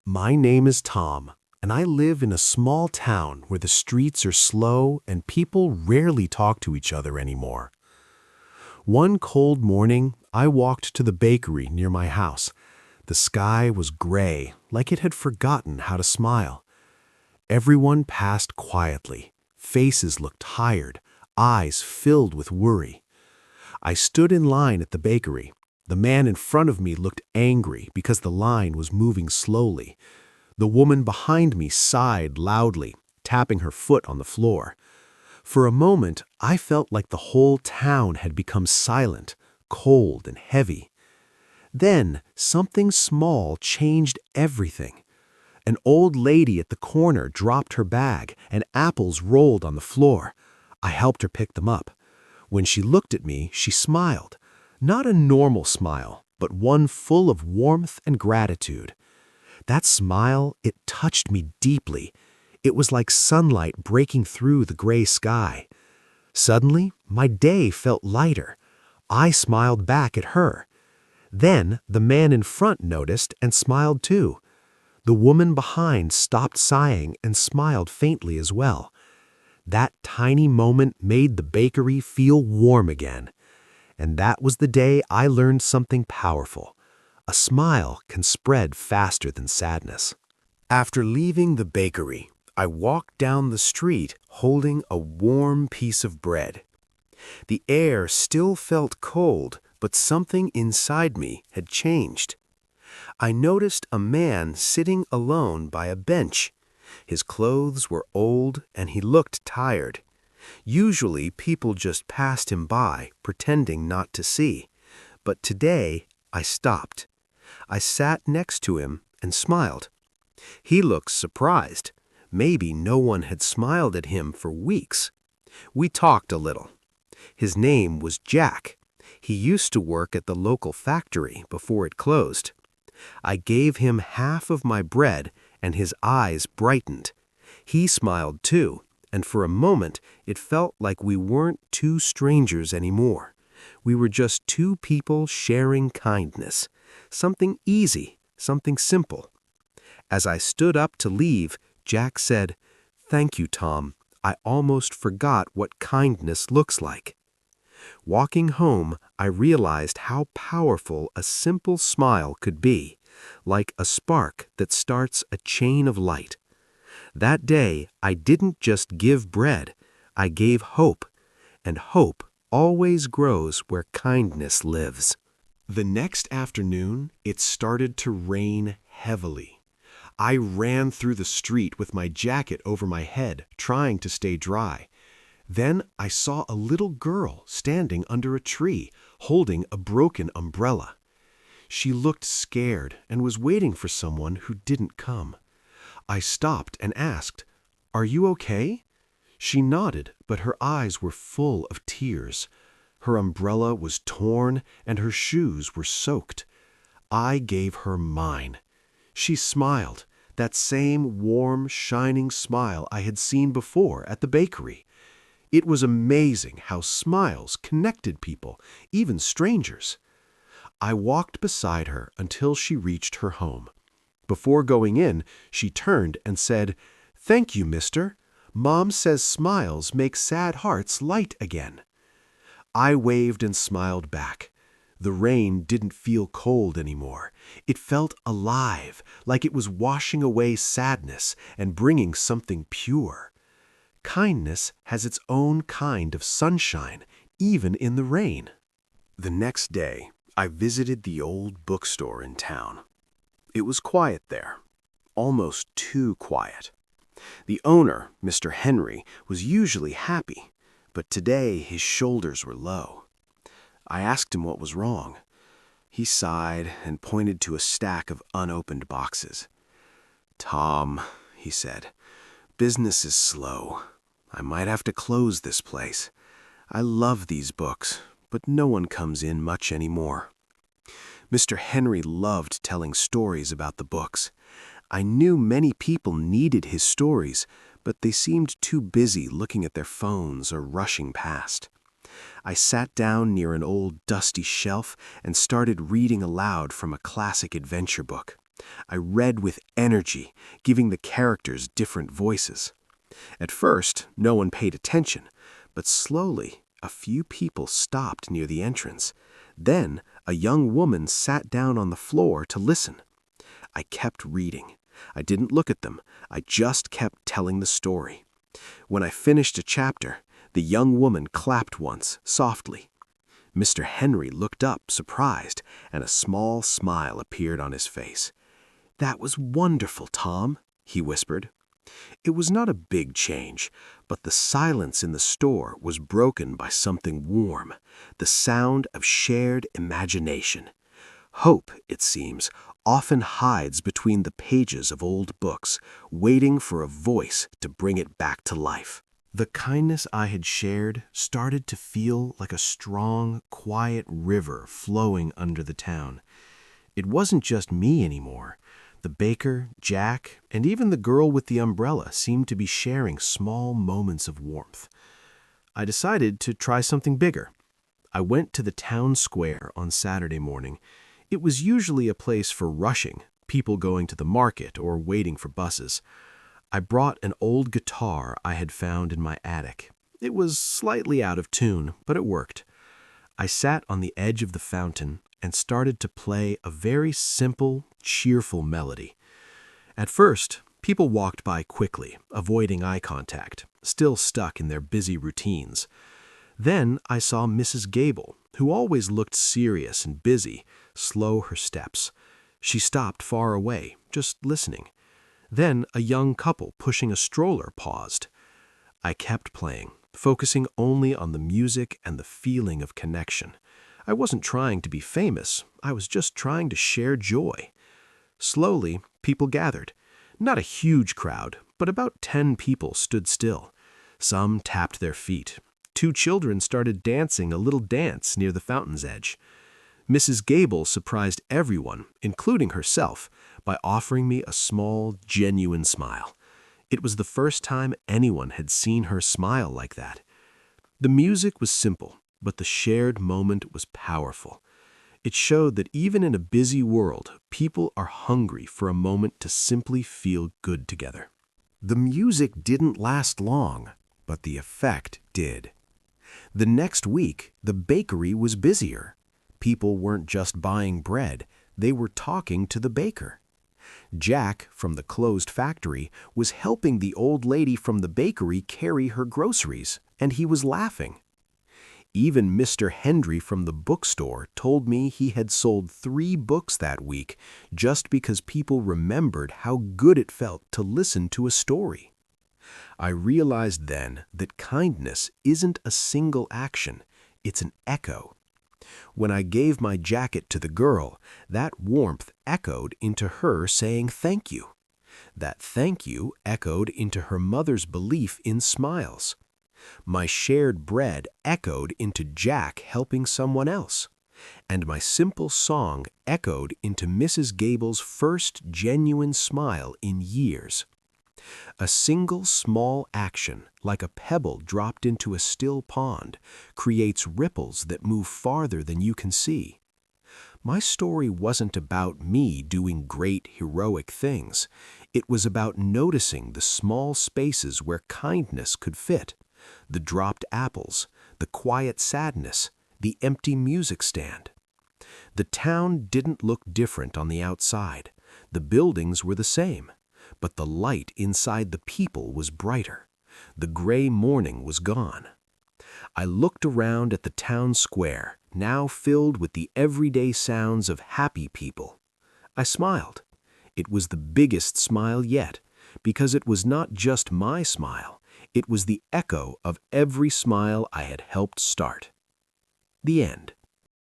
My name is Tom, and I live in a small town where the streets are slow and people rarely talk to each other anymore. One cold morning, I walked to the bakery near my house. The sky was gray, like it had forgotten how to smile. Everyone passed quietly. Faces looked tired, eyes filled with worry. I stood in line at the bakery. The man in front of me looked angry because the line was moving slowly. The woman behind me sighed loudly, tapping her foot on the floor. For a moment, I felt like the whole town had become silent, cold, and heavy. Then, something small changed everything. An old lady at the corner dropped her bag, and apples rolled on the floor. I helped her pick them up. When she looked at me, she smiled. Not a normal smile, but one full of warmth and gratitude. That smile, it touched me deeply. It was like sunlight breaking through the gray sky. Suddenly, my day felt lighter. I smiled back at her. Then, the man in front noticed and smiled too. The woman behind stopped sighing and smiled faintly as well. That tiny moment made the bakery feel warm again. And that was the day I learned something powerful. A smile can spread faster than sadness. After leaving the bakery, I walked down the street holding a warm piece of bread. The air still felt cold, but something inside me had changed. I noticed a man sitting alone by a bench. His clothes were old and he looked tired. Usually people just passed him by, pretending not to see. But today, I stopped. I sat next to him and smiled. He looked surprised. Maybe no one had smiled at him for weeks. We talked a little. His name was Jack. He used to work at the local factory before it closed. I gave him half of my bread, and his eyes brightened. He smiled too, and for a moment it felt like we weren't two strangers anymore. We were just two people sharing kindness. Something easy, something simple. As I stood up to leave, Jack said, "Thank you, Tom. I almost forgot what kindness looks like." Walking home, I realized how powerful a simple smile could be, like a spark that starts a chain of light. That day, I didn't just give bread, I gave hope, and hope always grows where kindness lives. The next afternoon, it started to rain heavily. I ran through the street with my jacket over my head, trying to stay dry. Then I saw a little girl standing under a tree, holding a broken umbrella. She looked scared and was waiting for someone who didn't come. I stopped and asked, "Are you okay?" She nodded, but her eyes were full of tears. Her umbrella was torn and her shoes were soaked. I gave her mine. She smiled, that same warm, shining smile I had seen before at the bakery. It was amazing how smiles connected people, even strangers. I walked beside her until she reached her home. Before going in, she turned and said, "Thank you, mister. Mom says smiles make sad hearts light again." I waved and smiled back. The rain didn't feel cold anymore. It felt alive, like it was washing away sadness and bringing something pure. Kindness has its own kind of sunshine, even in the rain. The next day, I visited the old bookstore in town. It was quiet there, almost too quiet. The owner, Mr. Henry, was usually happy, but today his shoulders were low. I asked him what was wrong. He sighed and pointed to a stack of unopened boxes. "Tom," he said, "business is slow. I might have to close this place. I love these books, but no one comes in much anymore." Mr. Henry loved telling stories about the books. I knew many people needed his stories, but they seemed too busy looking at their phones or rushing past. I sat down near an old dusty shelf and started reading aloud from a classic adventure book. I read with energy, giving the characters different voices. At first, no one paid attention, but slowly, a few people stopped near the entrance. Then, a young woman sat down on the floor to listen. I kept reading. I didn't look at them. I just kept telling the story. When I finished a chapter, the young woman clapped once, softly. Mr. Henry looked up, surprised, and a small smile appeared on his face. "That was wonderful, Tom," he whispered. It was not a big change, but the silence in the store was broken by something warm, the sound of shared imagination. Hope, it seems, often hides between the pages of old books, waiting for a voice to bring it back to life. The kindness I had shared started to feel like a strong, quiet river flowing under the town. It wasn't just me anymore. The baker, Jack, and even the girl with the umbrella seemed to be sharing small moments of warmth. I decided to try something bigger. I went to the town square on Saturday morning. It was usually a place for rushing, people going to the market or waiting for buses. I brought an old guitar I had found in my attic. It was slightly out of tune, but it worked. I sat on the edge of the fountain and started to play a very simple, cheerful melody. At first, people walked by quickly, avoiding eye contact, still stuck in their busy routines. Then I saw Mrs. Gable, who always looked serious and busy, slow her steps. She stopped far away, just listening. Then a young couple pushing a stroller paused. I kept playing, focusing only on the music and the feeling of connection. I wasn't trying to be famous, I was just trying to share joy. Slowly, people gathered. Not a huge crowd, but about 10 people stood still. Some tapped their feet. 2 children started dancing a little dance near the fountain's edge. Mrs. Gable surprised everyone, including herself, by offering me a small, genuine smile. It was the first time anyone had seen her smile like that. The music was simple, but the shared moment was powerful. It showed that even in a busy world, people are hungry for a moment to simply feel good together. The music didn't last long, but the effect did. The next week, the bakery was busier. People weren't just buying bread, they were talking to the baker. Jack, from the closed factory, was helping the old lady from the bakery carry her groceries, and he was laughing. Even Mr. Henry from the bookstore told me he had sold 3 books that week just because people remembered how good it felt to listen to a story. I realized then that kindness isn't a single action, it's an echo. When I gave my jacket to the girl, that warmth echoed into her saying thank you. That thank you echoed into her mother's belief in smiles. My shared bread echoed into Jack helping someone else. And my simple song echoed into Mrs. Gable's first genuine smile in years. A single small action, like a pebble dropped into a still pond, creates ripples that move farther than you can see. My story wasn't about me doing great, heroic things. It was about noticing the small spaces where kindness could fit. The dropped apples, the quiet sadness, the empty music stand. The town didn't look different on the outside. The buildings were the same. But the light inside the people was brighter. The gray morning was gone. I looked around at the town square, now filled with the everyday sounds of happy people. I smiled. It was the biggest smile yet, because it was not just my smile, it was the echo of every smile I had helped start. The end.